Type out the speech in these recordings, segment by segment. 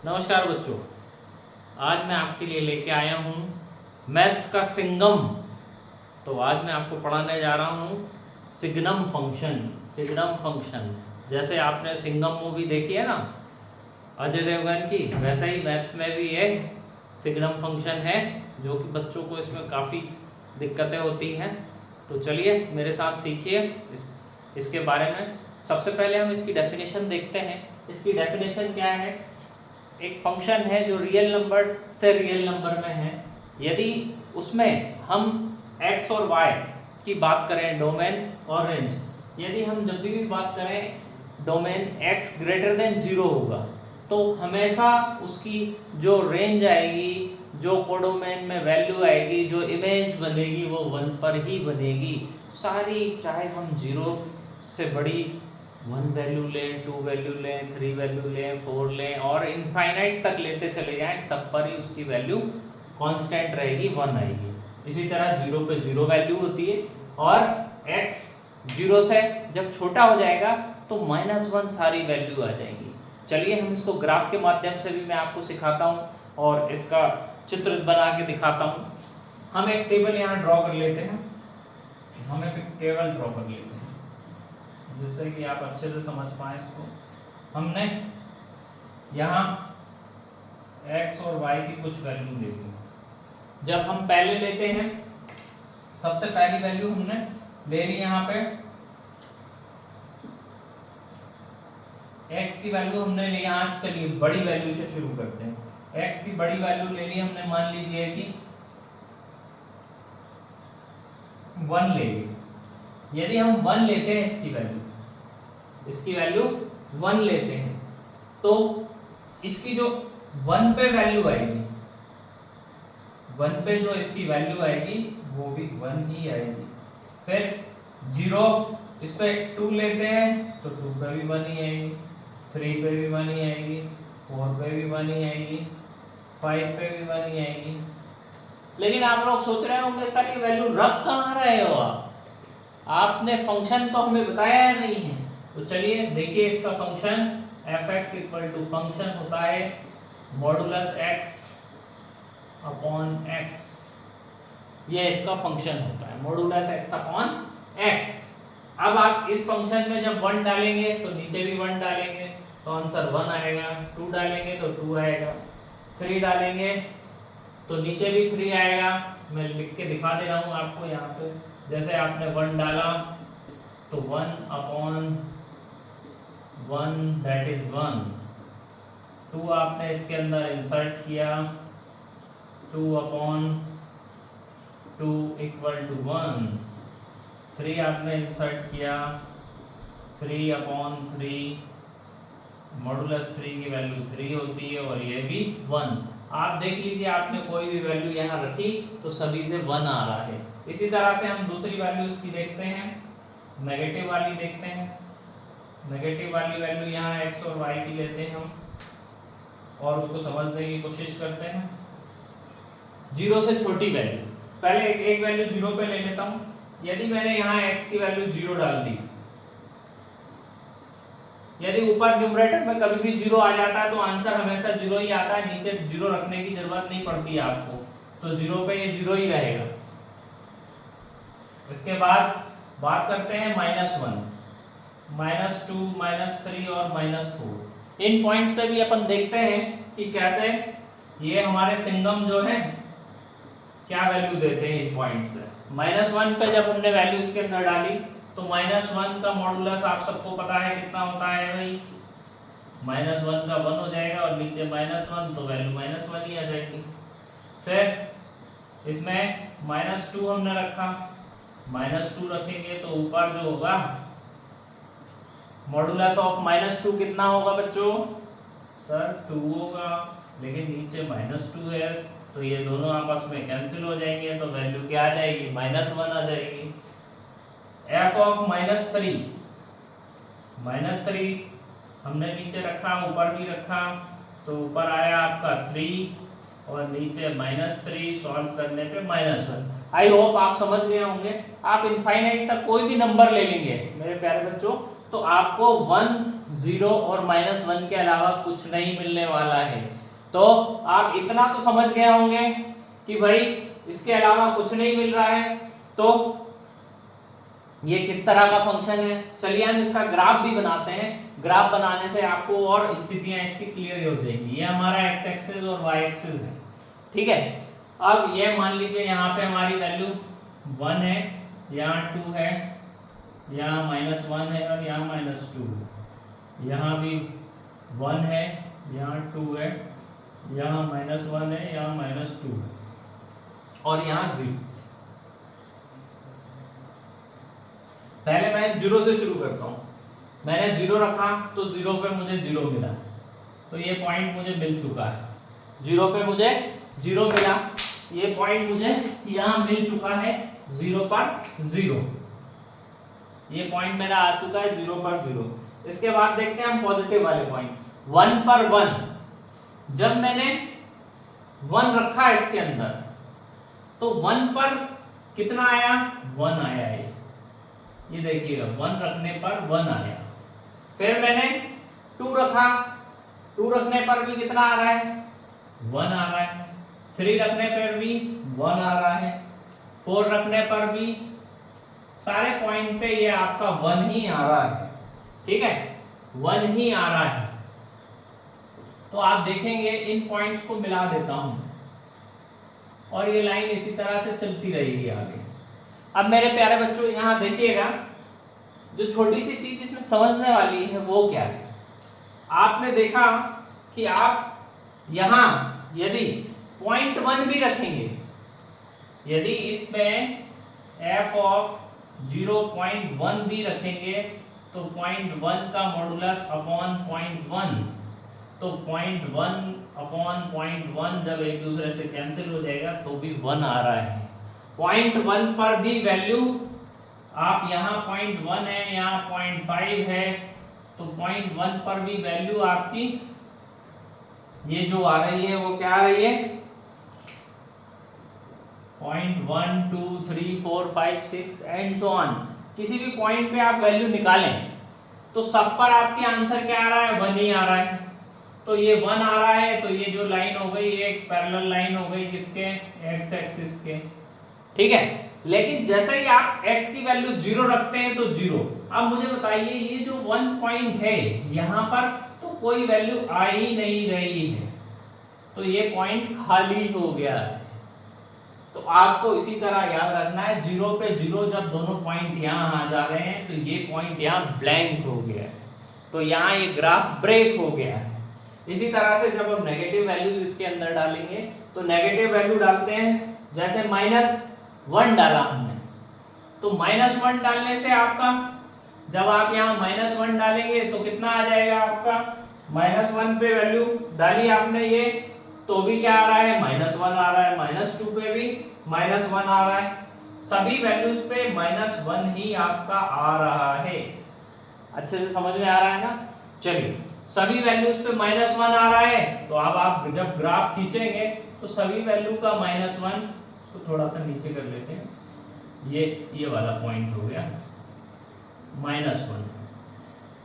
नमस्कार बच्चों। आज मैं आपके लिए लेके आया हूँ मैथ्स का सिंगम। तो आज मैं आपको पढ़ाने जा रहा हूँ सिग्नम फंक्शन। जैसे आपने सिंगम मूवी देखी है ना अजय देवगन की, वैसा ही मैथ्स में भी ये सिग्नम फंक्शन है, जो कि बच्चों को इसमें काफ़ी दिक्कतें होती हैं। तो चलिए मेरे साथ सीखिए इसके बारे में। सबसे पहले हम इसकी डेफिनेशन देखते हैं। इसकी डेफिनेशन क्या है? एक फंक्शन है जो रियल नंबर से रियल नंबर में है। यदि उसमें हम x और y की बात करें, डोमेन और रेंज, यदि हम जब भी बात करें डोमेन x ग्रेटर देन 0 होगा तो हमेशा उसकी जो रेंज आएगी, जो कोडोमेन में वैल्यू आएगी, जो इमेज बनेगी वो 1 पर ही बनेगी सारी। चाहे हम 0 से बड़ी 1 वैल्यू लें, 2 वैल्यू लें, 3 वैल्यू लें, 4 लें और इनफाइनाइट तक लेते चले जाएं, सब पर ही उसकी वैल्यू कांस्टेंट रहेगी, 1 आएगी। इसी तरह 0 पे 0 वैल्यू होती है और x 0 से जब छोटा हो जाएगा तो -1 सारी वैल्यू आ जाएगी। चलिए हम इसको ग्राफ के माध्यम से भी मैं आपको सिखाता हूँ और इसका चित्र बना के दिखाता हूँ। हम एक टेबल यहाँ ड्रॉ कर लेते हैं। हम एक टेबल ड्रॉ कर लेते हैं जिससे कि आप अच्छे से समझ पाएं इसको। हमने यहाँ x और y की कुछ वैल्यू ले ली। जब हम पहले लेते हैं, सबसे पहली वैल्यू हमने ले ली यहाँ पे x की वैल्यू हमने ली यहाँ। चलिए बड़ी वैल्यू से शुरू करते हैं। x की बड़ी वैल्यू ले ली हमने, मान लीजिए कि 1 ले ली। यदि हम 1 लेते हैं, इसकी वैल्यू 1 लेते हैं तो इसकी जो 1 पे वैल्यू आएगी, 1 पे जो इसकी वैल्यू आएगी वो भी 1 ही आएगी। फिर 0 इस पे 2 लेते हैं तो 2 पे भी 1 ही आएगी, 3 पे भी 1 ही आएगी, 4 पे भी 1 ही आएगी, 5 पे भी 1 ही आएगी। लेकिन आप लोग सोच रहे होंगे सर ये वैल्यू रख कहाँ रहे हो आपने फंक्शन तो हमें बताया नहीं है। तो चलिए देखिए इसका फंक्शन f(x) = फंक्शन होता है मॉडुलस x अपॉन x। ये इसका फंक्शन होता है मॉडुलस x अपॉन x। अब आप इस फंक्शन में जब 1 डालेंगे तो नीचे भी 1 डालेंगे तो आंसर 1 आएगा, 2 डालेंगे तो 2 आएगा, 3 डालेंगे तो नीचे भी 3 आएगा। मैं लिख के दिखा दे रहा हूँ आपको यहाँ पे। जैसे आपने 1 डाला तो 1 अपॉन 1 दैट इज 1। 2 आपने इसके अंदर इंसर्ट किया, 2 अपॉन 2 = 1। 3 आपने इंसर्ट किया, 3 अपॉन 3। मॉडुलस 3 की वैल्यू 3 होती है और ये भी 1। आप देख लीजिए आपने कोई भी वैल्यू यहाँ रखी तो सभी से 1 आ रहा है। इसी तरह से हम दूसरी वैल्यू इसकी देखते हैं, नेगेटिव वाली देखते हैं। नेगेटिव वाली वैल्यू यहाँ x और y की लेते हैं हम और उसको समझने की कोशिश करते हैं। 0 से छोटी वैल्यू, पहले एक वैल्यू 0 पे ले लेता हूँ। यदि मैंने यहाँ x की वैल्यू 0 डाल दी, यदि ऊपर न्यूमरेटर में कभी भी 0 आ जाता है तो आंसर हमेशा 0 ही आता है, नीचे 0 रखने की जरूरत नहीं पड़ती है आपको, तो 0 पे ये 0 ही रहेगा। इसके बाद बात करते हैं -1, -2, -3 और -4। इन पॉइंट्स पे भी अपन देखते हैं कि कैसे ये हमारे सिंगम जो है क्या वैल्यू देते हैं इन पॉइंट्स पे। -1 पे जब हमने वैल्यू इसके अंदर डाली तो -1 का मॉडुलस आप सबको पता है कितना होता है भाई, -1 का 1 हो जाएगा और नीचे -1 तो वैल्यू -1 ही आ जाएगी। फिर इसमें -2 हमने रखा, -2 रखेंगे तो ऊपर जो होगा मॉडुलस ऑफ -2 कितना होगा बच्चों? सर 2 होगा, लेकिन नीचे -2 है तो ये दोनों आपस में कैंसिल हो जाएंगे तो वैल्यू क्या आ जाएगी? -1 आ जाएगी। f of -3, -3 हमने नीचे रखा, ऊपर भी रखा तो ऊपर आया आपका 3 और नीचे -3, सॉल्व करने पे -1। आई होप आप समझ गए होंगे। आप इनफाइनाइट तक कोई भी नंबर ले लेंगे मेरे प्यारे बच्चों तो आपको 1 0 और -1 के अलावा कुछ नहीं मिलने वाला है। तो आप इतना तो समझ गए होंगे कि भाई इसके अलावा कुछ नहीं मिल रहा है, तो ये किस तरह का फंक्शन है। चलिए हम इसका ग्राफ भी बनाते हैं। ग्राफ बनाने से आपको और स्थितियां इसकी क्लियर हो जाएंगी। ये हमारा x एक्सिस और y एक्सिस है, ठीक है। अब ये मान लीजिए यहाँ पे हमारी वैल्यू 1 है, यहाँ 2 है, यहाँ -1 है और यहाँ -2 है। यहाँ भी 1 है, यहाँ 2 है, यहाँ -1 है, यहाँ -2 है और यहाँ 0। पहले मैं 0 से शुरू करता हूँ। मैंने 0 रखा तो 0 पे मुझे 0 मिला, तो ये पॉइंट मुझे मिल चुका है। 0 पे मुझे 0 मिला, ये पॉइंट मुझे यहाँ मिल चुका है 0 पर 0। ये पॉइंट मेरा आ चुका है 0 पर 0। इसके बाद देखते हैं हम पॉजिटिव वाले पॉइंट। 1 पर 1, जब मैंने 1 रखा इसके अंदर तो 1 पर कितना आया, 1 आया है। ये देखिएगा 1 रखने पर 1 आया। फिर मैंने 2 रखा, 2 रखने पर भी कितना आ रहा है, 1 आ रहा है। 3 रखने पर भी 1 आ रहा है। 4 रखने पर भी सारे पॉइंट पे ये आपका 1 ही आ रहा है, ठीक है, 1 ही आ रहा है। तो आप देखेंगे इन पॉइंट्स को मिला देता हूं और ये लाइन इसी तरह से चलती रहेगी आगे। अब मेरे प्यारे बच्चों यहाँ देखिएगा, जो छोटी सी चीज इसमें समझने वाली है वो क्या है। आपने देखा कि आप यहाँ यदि 0.1 भी रखेंगे, यदि इसमें f ऑफ 0.1 भी रखेंगे तो 0.1 का मॉडुलस अपॉन 0.1, तो 0.1 अपॉन 0.1 जब एक दूसरे से कैंसिल हो जाएगा तो भी 1 आ रहा है। 0.1 पर भी वैल्यू आप यहाँ 0.1 है, यहाँ 0.5 है, तो 0.1 पर भी वैल्यू आपकी ये जो आ रही है वो क्या आ रही है, 0.1 2 3 4 5 6 एंड सो ऑन। किसी भी पॉइंट पे आप वैल्यू निकालें तो सब पर आपके आंसर क्या आ रहा है, 1 ही आ रहा है। तो ये 1 आ रहा है, तो ये जो लाइन हो गई ये एक पैरेलल लाइन हो गई किसके, x एक्सिस के, ठीक है। लेकिन जैसे ही आप x की वैल्यू 0 रखते हैं तो 0। अब मुझे बताइए ये जो 1 पॉइंट है यहाँ पर तो कोई वैल्यू आ ही नहीं रही है, तो ये पॉइंट खाली हो गया है। तो आपको इसी तरह याद रखना है, 0 पे 0 जब दोनों पॉइंट यहाँ आ जा रहे हैं तो ये पॉइंट यहाँ ब्लैंक हो गया है, तो यहाँ ये ग्राफ ब्रेक हो गया है। इसी तरह से जब हम नेगेटिव वैल्यूज इसके अंदर डालेंगे तो नेगेटिव वैल्यू डालते हैं, जैसे -1 डाला हमने, तो -1 डालने से आपका जब आप यहाँ -1 डालेंगे तो कितना आ जाएगा आपका, -1 पे वैल्यू डाली आपने ये तो भी क्या आ रहा है, -1 आ रहा है, -2 पे भी -1 आ रहा है, सभी वैल्यूज पे -1 ही आपका आ रहा है। अच्छे से समझ में आ रहा है ना। चलिए सभी वैल्यूज पे -1 आ रहा है, तो अब आप जब ग्राफ खींचेंगे तो सभी वैल्यू का -1, तो थोड़ा सा नीचे कर लेते हैं, ये वाला पॉइंट हो गया -1।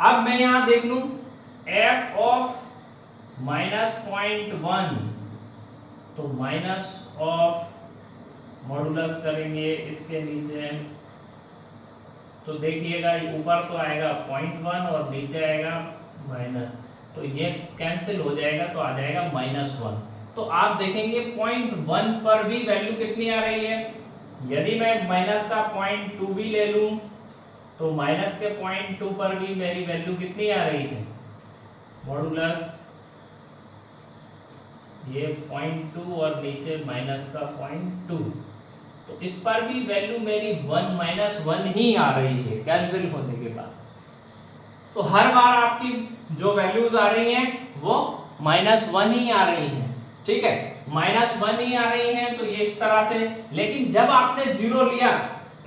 अब मैं यहां देख लूं f ऑफ -0.1, तो माइनस ऑफ मॉडुलस करेंगे इसके नीचे, तो देखिएगा ऊपर तो आएगा 0.1 और नीचे आएगा माइनस, तो ये कैंसिल हो जाएगा तो आ जाएगा -1। तो आप देखेंगे 0.1 पर भी वैल्यू कितनी आ रही है। यदि मैं माइनस का 0.2 भी ले लूं तो माइनस के 0.2 पर भी मेरी वैल्यू कितनी आ रही है, मॉडुलस ये 0.2 और नीचे माइनस का 0.2, तो इस पर भी वैल्यू मेरी 1 -1 ही आ रही है कैंसिल होने के बाद। तो हर बार आपकी जो वैल्यूज आ रही हैं वो -1 ही आ रही हैं, ठीक है, -1 ही आ रही हैं। तो ये इस तरह से, लेकिन जब आपने 0 लिया,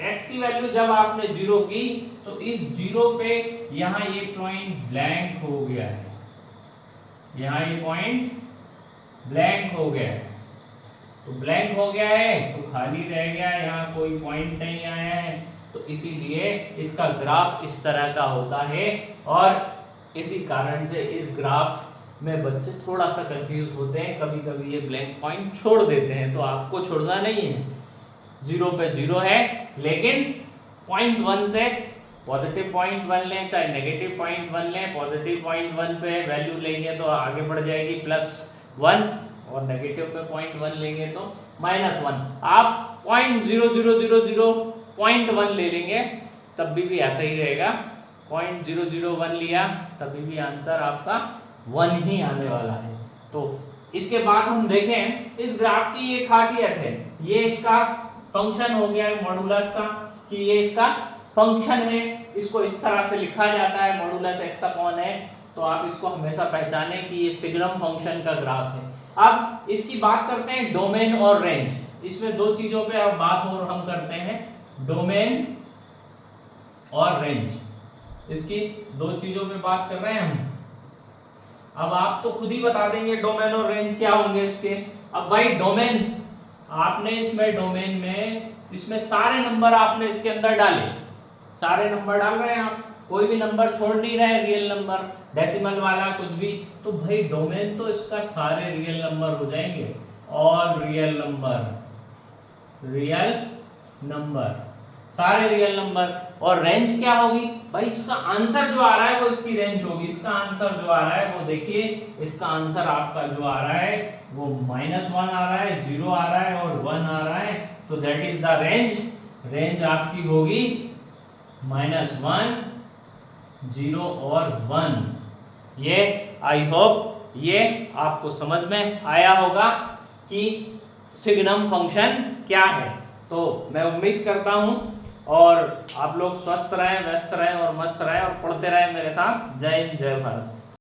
x की वैल्यू जब आपने 0 की तो इस 0 पे यहाँ ये पॉइंट ब्लैंक हो गया है, यहाँ ये पॉइंट ब्लैंक हो गया है। तो ब्लैंक हो गया है तो खाली रह गया, यहाँ कोई पॉइंट नहीं आया है, तो इसीलिए इसका ग्राफ इस तरह का होता है। और इसी कारण से इस ग्राफ में बच्चे थोड़ा सा कंफ्यूज होते हैं, कभी कभी ये ब्लैंक पॉइंट छोड़ देते हैं, तो आपको छोड़ना नहीं है। 0 पे 0 है, लेकिन पॉइंट 1 से पॉजिटिव पॉइंट 1 लें चाहे नेगेटिव पॉइंट 1 लें, पॉजिटिव पॉइंट 1 पे वैल्यू लेंगे तो आगे बढ़ जाएगी +1 और नेगेटिव पे पॉइंट 1 लेंगे तो -1। आप पॉइंट 0.000.1 ले लेंगे तब भी ऐसा ही रहेगा। 0.001 लिया तभी भी आंसर आपका 1 ही आने वाला है। तो इसके बाद हम देखें इस ग्राफ की ये खासियत है, ये इसका फंक्शन हो गया है मॉडुलस का, कि ये इसका फंक्शन है, इसको इस तरह से लिखा जाता है मॉडुलस x/x। तो आप इसको हमेशा पहचाने कि ये सिग्नम फंक्शन का ग्राफ है। अब इसकी बात करते हैं डोमेन और रेंज। इसमें दो चीजों पे अब बात और हम करते हैं, डोमेन और रेंज। इसकी दो चीजों पे बात कर रहे हैं हम। अब आप तो खुद ही बता देंगे डोमेन और रेंज क्या होंगे इसके। अब भाई डोमेन, आपने इसमें डोमेन में इसमें सारे नंबर आपने इसके अंदर डाले, सारे नंबर डाल रहे हैं आप, कोई भी नंबर छोड़ नहीं रहे, रियल नंबर, डेसिमल वाला, कुछ भी। तो भाई डोमेन तो इसका सारे रियल नंबर हो जाएंगे, ऑल रियल नंबर, सारे रियल नंबर। और रेंज क्या होगी भाई, इसका आंसर जो आ रहा है वो इसकी रेंज होगी। इसका आंसर जो आ रहा है वो देखिए, इसका आंसर आपका जो आ रहा है वो -1 आ रहा है, 0 आ रहा है और 1 आ रहा है। तो that is the range. Range आपकी होगी -1, 0 और 1। ये आई होप ये आपको समझ में आया होगा कि सिग्नम फंक्शन क्या है। तो मैं उम्मीद करता हूं और आप लोग स्वस्थ रहें, व्यस्त रहें और मस्त रहें और पढ़ते रहें मेरे साथ। जय हिंद, जय भारत।